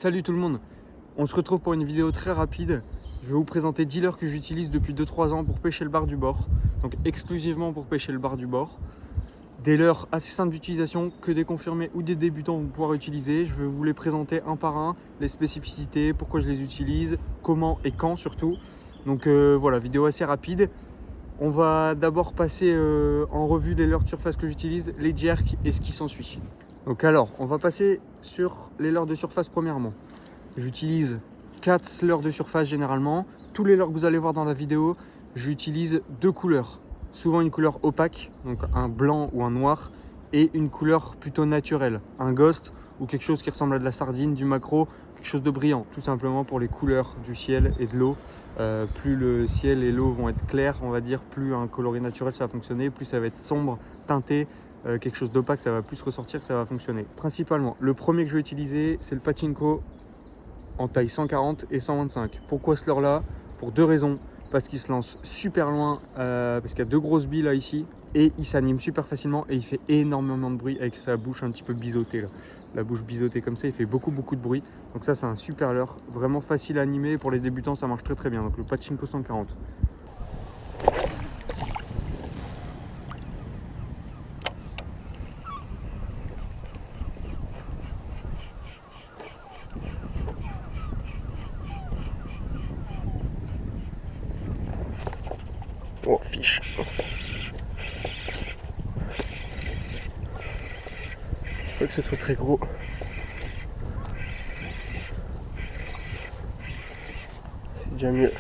Salut tout le monde, on se retrouve pour une vidéo très rapide. Je vais vous présenter 10 leurres que j'utilise depuis 2-3 ans pour pêcher le bar du bord. Donc exclusivement pour pêcher le bar du bord. Des leurres assez simples d'utilisation que des confirmés ou des débutants vont pouvoir utiliser. Je vais vous les présenter un par un, les spécificités, pourquoi je les utilise, comment et quand surtout. Donc voilà, vidéo assez rapide. On va d'abord passer en revue les leurres de surface que j'utilise, les jerks et ce qui s'ensuit. Donc alors, on va passer sur les leurres de surface premièrement. J'utilise 4 leurres de surface généralement. Tous les leurres que vous allez voir dans la vidéo, j'utilise 2 couleurs. Souvent une couleur opaque, donc un blanc ou un noir, et une couleur plutôt naturelle, un ghost ou quelque chose qui ressemble à de la sardine, du maquereau, quelque chose de brillant, tout simplement pour les couleurs du ciel et de l'eau. Plus le ciel et l'eau vont être clairs, on va dire, plus un coloris naturel ça va fonctionner, plus ça va être sombre, teinté, quelque chose d'opaque, ça va plus ressortir, ça va fonctionner. Principalement, le premier que je vais utiliser, c'est le Pachinko en taille 140 et 125. Pourquoi ce leurre-là? Pour 2 raisons. Parce qu'il se lance super loin, parce qu'il y a 2 grosses billes là ici, et il s'anime super facilement et il fait énormément de bruit avec sa bouche un petit peu biseautée là. La bouche biseautée comme ça, il fait beaucoup de bruit. Donc ça c'est un super leurre, vraiment facile à animer. Pour les débutants ça marche très bien. Donc le Pachinko 140. Oh, fiche. Faut que ce soit très gros. C'est déjà mieux.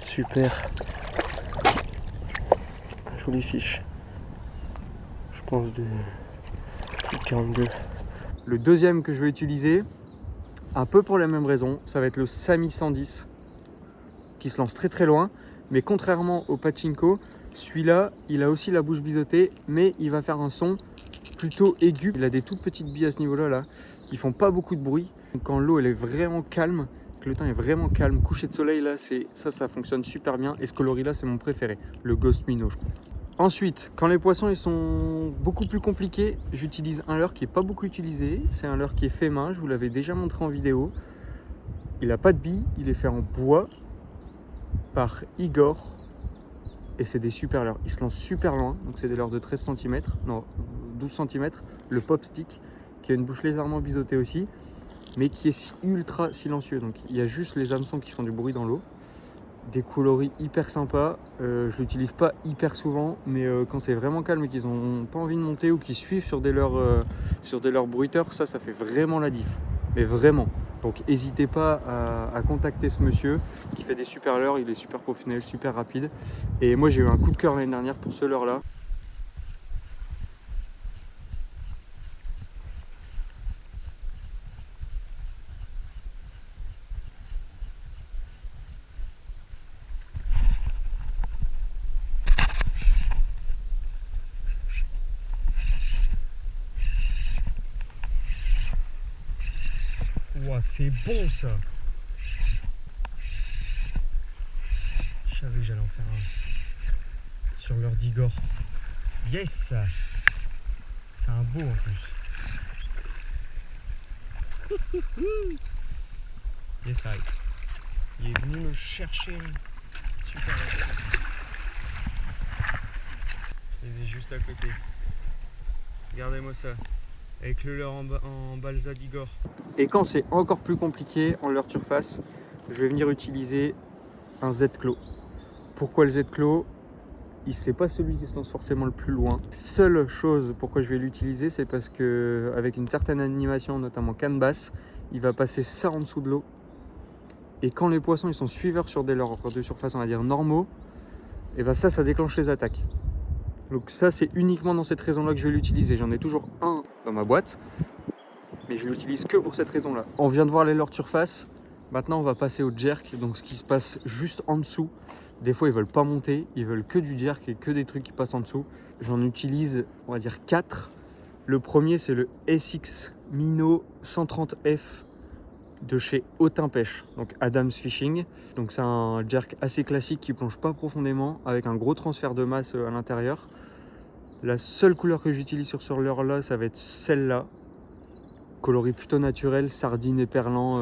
Super. Jolie fiche. Je pense de 42. Le deuxième que je vais utiliser, un peu pour la même raison, ça va être le Sami 110 qui se lance très loin. Mais contrairement au Pachinko, celui-là, il a aussi la bouche biseautée, mais il va faire un son plutôt aigu. Il a des toutes petites billes à ce niveau-là là, qui font pas beaucoup de bruit. Donc, quand l'eau elle est vraiment calme, que le temps est vraiment calme, coucher de soleil là, ça fonctionne super bien. Et ce coloris là, c'est mon préféré, le Ghost Minnow je crois. Ensuite, quand les poissons ils sont beaucoup plus compliqués, j'utilise un leurre qui n'est pas beaucoup utilisé. C'est un leurre qui est fait main, je vous l'avais déjà montré en vidéo. Il n'a pas de billes, il est fait en bois par Igor. Et c'est des super leurres. Ils se lancent super loin, donc c'est des leurres de 13 cm, non 12 cm. Le Pop Stick, qui a une bouche légèrement biseautée aussi, mais qui est ultra silencieux. Donc il y a juste les hameçons qui font du bruit dans l'eau. Des coloris hyper sympas. Je l'utilise pas hyper souvent, mais quand c'est vraiment calme et qu'ils n'ont pas envie de monter ou qu'ils suivent sur des leurres bruiteurs, ça fait vraiment la diff. Mais vraiment. Donc n'hésitez pas à contacter ce monsieur qui fait des super leurres. Il est super professionnel, super rapide. Et moi j'ai eu un coup de cœur l'année dernière pour ce leurre là. Wow, c'est bon ça. Je savais que j'allais en faire un sur l'heure d'Igor. Yes. C'est un beau en plus. Yes, I. Il est venu me chercher. Super. Je les ai juste à côté. Regardez-moi ça. Avec le leurre en balsa d'Igor. Et quand c'est encore plus compliqué en leurre de surface, je vais venir utiliser un Z-Claw. Pourquoi le Z-Claw? C'est pas celui qui se lance forcément le plus loin. Seule chose pourquoi je vais l'utiliser, c'est parce que avec une certaine animation, notamment canne basse, il va passer ça en dessous de l'eau. Et quand les poissons ils sont suiveurs sur des leurres de surface, on va dire normaux, et ben ça déclenche les attaques. Donc ça c'est uniquement dans cette raison là que je vais l'utiliser. J'en ai toujours un dans ma boîte. mais je l'utilise que pour cette raison-là. On vient de voir les leurres de surface, maintenant on va passer au jerk, donc ce qui se passe juste en dessous. Des fois ils veulent pas monter, ils veulent que du jerk et que des trucs qui passent en dessous. J'en utilise, on va dire 4. Le premier c'est le SX Minnow 130F de chez Hautain Pêche, donc Adams Fishing. Donc c'est un jerk assez classique qui plonge pas profondément avec un gros transfert de masse à l'intérieur. La seule couleur que j'utilise sur ce leurre là, ça va être celle-là, coloris plutôt naturel, sardine et perlant,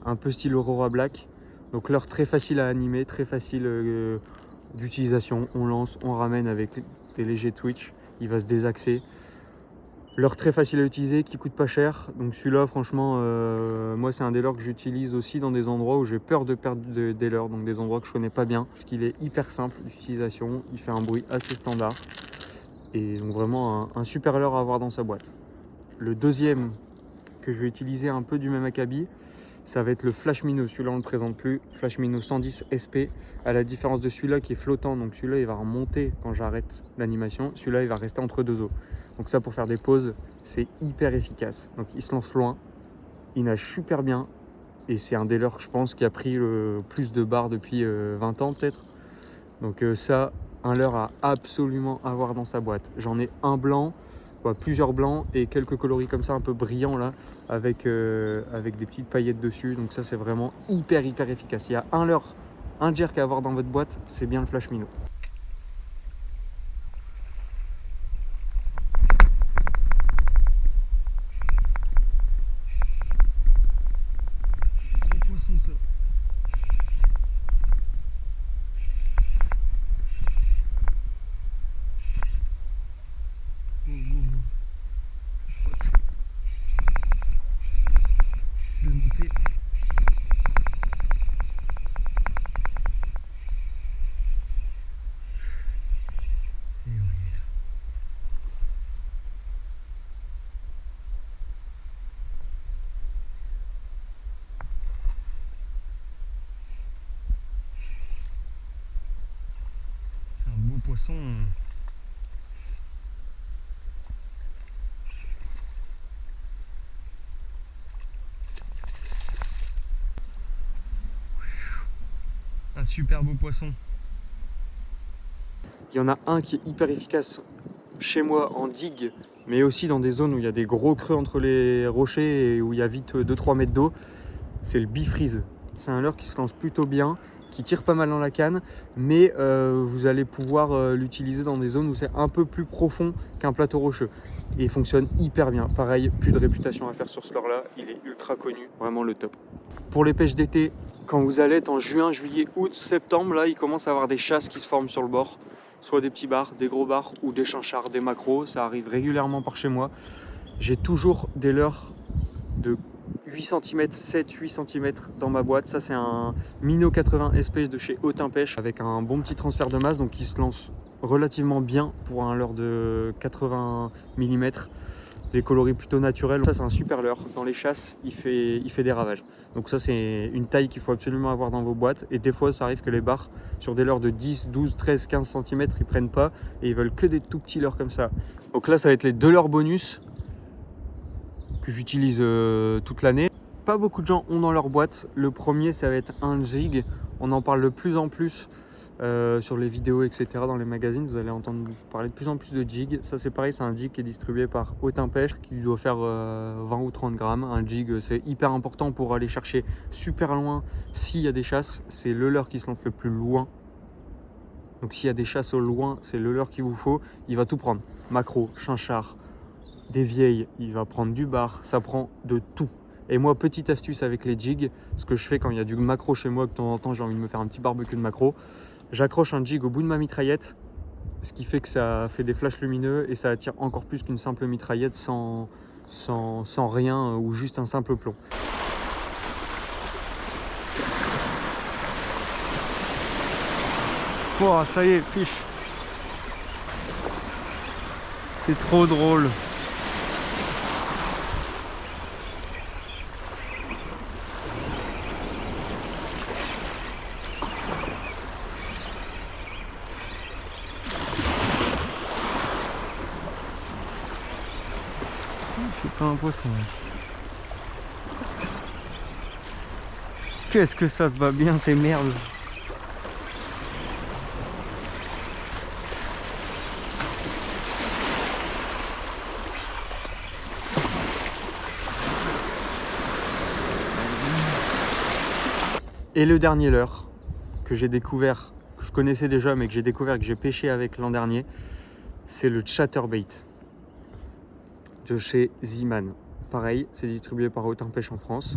un peu style Aurora Black. Donc leurre très facile à animer, très facile d'utilisation. On lance, on ramène avec des légers twitch, il va se désaxer. Leurre très facile à utiliser, qui coûte pas cher. Donc celui-là, franchement, moi c'est un des leurres que j'utilise aussi dans des endroits où j'ai peur de perdre des leurres, donc des endroits que je connais pas bien. Parce qu'il est hyper simple d'utilisation, il fait un bruit assez standard. Et donc vraiment un super leurre à avoir dans sa boîte. Le deuxième que je vais utiliser un peu du même acabit, ça va être le Flash Minnow. Celui-là on ne le présente plus, Flash Minnow 110 SP, à la différence de celui-là qui est flottant. Donc celui-là il va remonter quand j'arrête l'animation, celui-là il va rester entre deux eaux. Donc ça pour faire des pauses, c'est hyper efficace. Donc il se lance loin, il nage super bien et c'est un des leurres je pense qui a pris le plus de barres depuis 20 ans peut-être. Donc ça, un leurre à absolument avoir dans sa boîte. J'en ai un blanc, plusieurs blancs et quelques coloris comme ça un peu brillants là avec des petites paillettes dessus. Donc ça c'est vraiment hyper efficace. Il y a un leurre, un jerk à avoir dans votre boîte, c'est bien le Flash Minnow. C'est un beau poisson. Un super beau poisson. Il y en a un qui est hyper efficace chez moi en digue, mais aussi dans des zones où il y a des gros creux entre les rochers et où il y a vite 2-3 mètres d'eau. C'est le Bifreeze. C'est un leurre qui se lance plutôt bien, qui tire pas mal dans la canne, mais vous allez pouvoir l'utiliser dans des zones où c'est un peu plus profond qu'un plateau rocheux. Et il fonctionne hyper bien. Pareil, plus de réputation à faire sur ce leurre-là, il est ultra connu, vraiment le top. Pour les pêches d'été, quand vous allez être en juin, juillet, août, septembre, là il commence à avoir des chasses qui se forment sur le bord. Soit des petits bars, des gros bars ou des chinchards, des macros, ça arrive régulièrement par chez moi. J'ai toujours des leurres de 8 cm, 7-8 cm dans ma boîte. Ça c'est un Minnow 80 SP de chez Hautain Pêche avec un bon petit transfert de masse, donc il se lance relativement bien pour un leurre de 80 mm. Des coloris plutôt naturels. Ça c'est un super leurre. Dans les chasses, il fait des ravages. Donc ça c'est une taille qu'il faut absolument avoir dans vos boîtes. Et des fois ça arrive que les bars sur des leurres de 10, 12, 13, 15 cm ils prennent pas et ils veulent que des tout petits leurres comme ça. Donc là ça va être les deux leurres bonus que j'utilise toute l'année. Pas beaucoup de gens ont dans leur boîte. Le premier ça va être un jig. On en parle de plus en plus sur les vidéos etc. Dans les magazines. Vous allez entendre parler de plus en plus de jig. Ça c'est pareil, c'est un jig qui est distribué par Hautain Pêche qui doit faire 20 ou 30 grammes. Un jig c'est hyper important pour aller chercher super loin s'il y a des chasses. C'est le leurre qui se lance le plus loin. Donc s'il y a des chasses au loin, c'est le leurre qu'il vous faut. Il va tout prendre. Macro, chinchard, des vieilles, il va prendre du bar, ça prend de tout. Et moi, petite astuce avec les jigs, ce que je fais quand il y a du macro chez moi, que de temps en temps j'ai envie de me faire un petit barbecue de macro, j'accroche un jig au bout de ma mitraillette, ce qui fait que ça fait des flashs lumineux et ça attire encore plus qu'une simple mitraillette sans rien ou juste un simple plomb. Oh, ça y est, fiche. C'est trop drôle. C'est pas un poisson. Qu'est-ce que ça se bat bien ces merdes. Et le dernier leurre que j'ai découvert, que je connaissais déjà mais que j'ai découvert, que j'ai pêché avec l'an dernier, c'est le chatterbait de chez Ziman. Pareil, c'est distribué par Autant Pêche en France.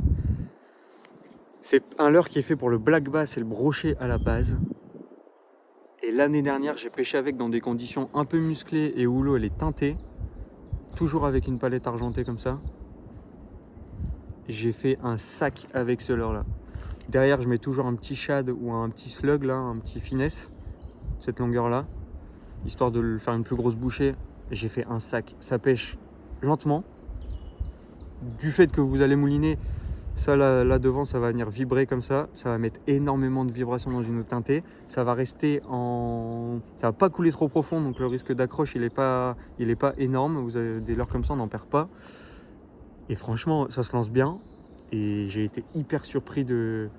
C'est un leurre qui est fait pour le black bass et le brochet à la base. Et l'année dernière, j'ai pêché avec dans des conditions un peu musclées et où l'eau elle est teintée. Toujours avec une palette argentée comme ça. J'ai fait un sac avec ce leurre là. Derrière, je mets toujours un petit shad ou un petit slug là, un petit finesse, cette longueur là, histoire de le faire une plus grosse bouchée. J'ai fait un sac. Ça pêche lentement. Du fait que vous allez mouliner, ça là devant, ça va venir vibrer comme ça. Ça va mettre énormément de vibrations dans une eau teintée. Ça va rester en... Ça va pas couler trop profond, donc le risque d'accroche, il est pas énorme. Vous avez des leurres comme ça, on n'en perd pas. Et franchement, ça se lance bien. Et j'ai été hyper surpris du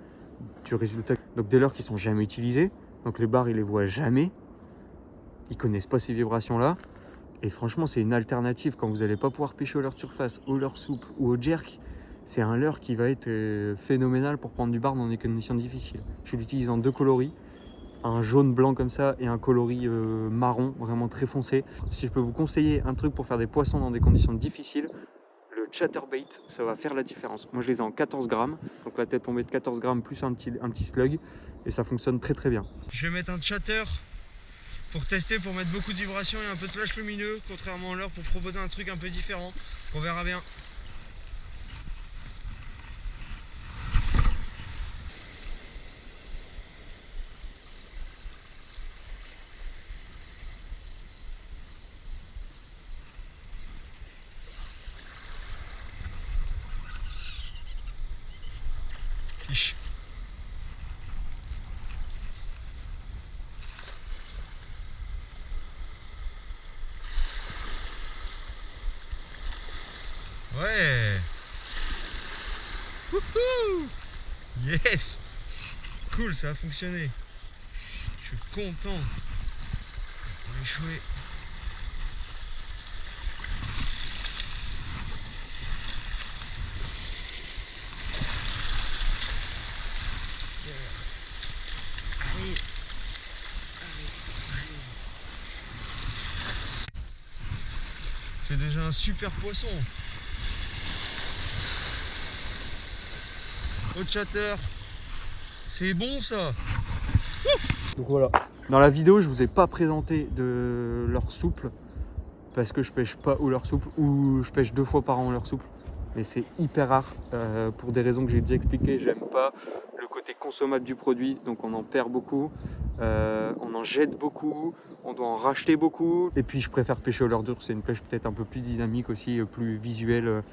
résultat. Donc des leurres qui sont jamais utilisés. Donc les bars, ils les voient jamais. Ils connaissent pas ces vibrations-là. Et franchement, c'est une alternative quand vous n'allez pas pouvoir pêcher au leurre surface, au leurre souple ou au jerk. C'est un leurre qui va être phénoménal pour prendre du bar dans des conditions difficiles. Je l'utilise en 2 coloris. Un jaune blanc comme ça et un coloris marron, vraiment très foncé. Si je peux vous conseiller un truc pour faire des poissons dans des conditions difficiles, le chatterbait, ça va faire la différence. Moi je les ai en 14 grammes, donc la tête tombée de 14 grammes plus un petit slug, et ça fonctionne très très bien. Je vais mettre un chatter pour tester, pour mettre beaucoup de vibrations et un peu de flash lumineux, contrairement à l'heure, pour proposer un truc un peu différent. On verra bien. Fiche. Ouais. Wouhou. Yes. Cool, ça a fonctionné. Je suis content. On va échouer. Allez. C'est déjà un super poisson. Au chatter. C'est bon ça. Donc voilà. Dans la vidéo, je vous ai pas présenté de leurre souple parce que je pêche pas au leurre souple, ou je pêche 2 fois par an au leurre souple. Mais c'est hyper rare pour des raisons que j'ai déjà expliquées. J'aime pas le côté consommable du produit, donc on en perd beaucoup, on en jette beaucoup, on doit en racheter beaucoup. Et puis je préfère pêcher au leurre dur, c'est une pêche peut-être un peu plus dynamique aussi, plus visuelle.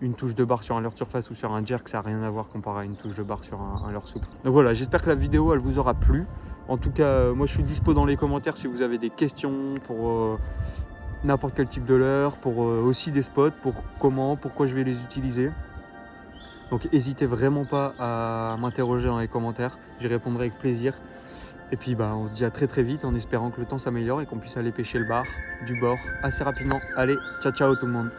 Une touche de barre sur un leurre surface ou sur un jerk, ça n'a rien à voir comparé à une touche de barre sur un leurre souple. Donc voilà, j'espère que la vidéo elle vous aura plu. En tout cas, moi je suis dispo dans les commentaires si vous avez des questions pour n'importe quel type de leurre, pour aussi des spots, pour comment, pourquoi je vais les utiliser. Donc n'hésitez vraiment pas à m'interroger dans les commentaires, j'y répondrai avec plaisir. Et puis bah, on se dit à très très vite en espérant que le temps s'améliore et qu'on puisse aller pêcher le bar du bord assez rapidement. Allez, ciao ciao tout le monde.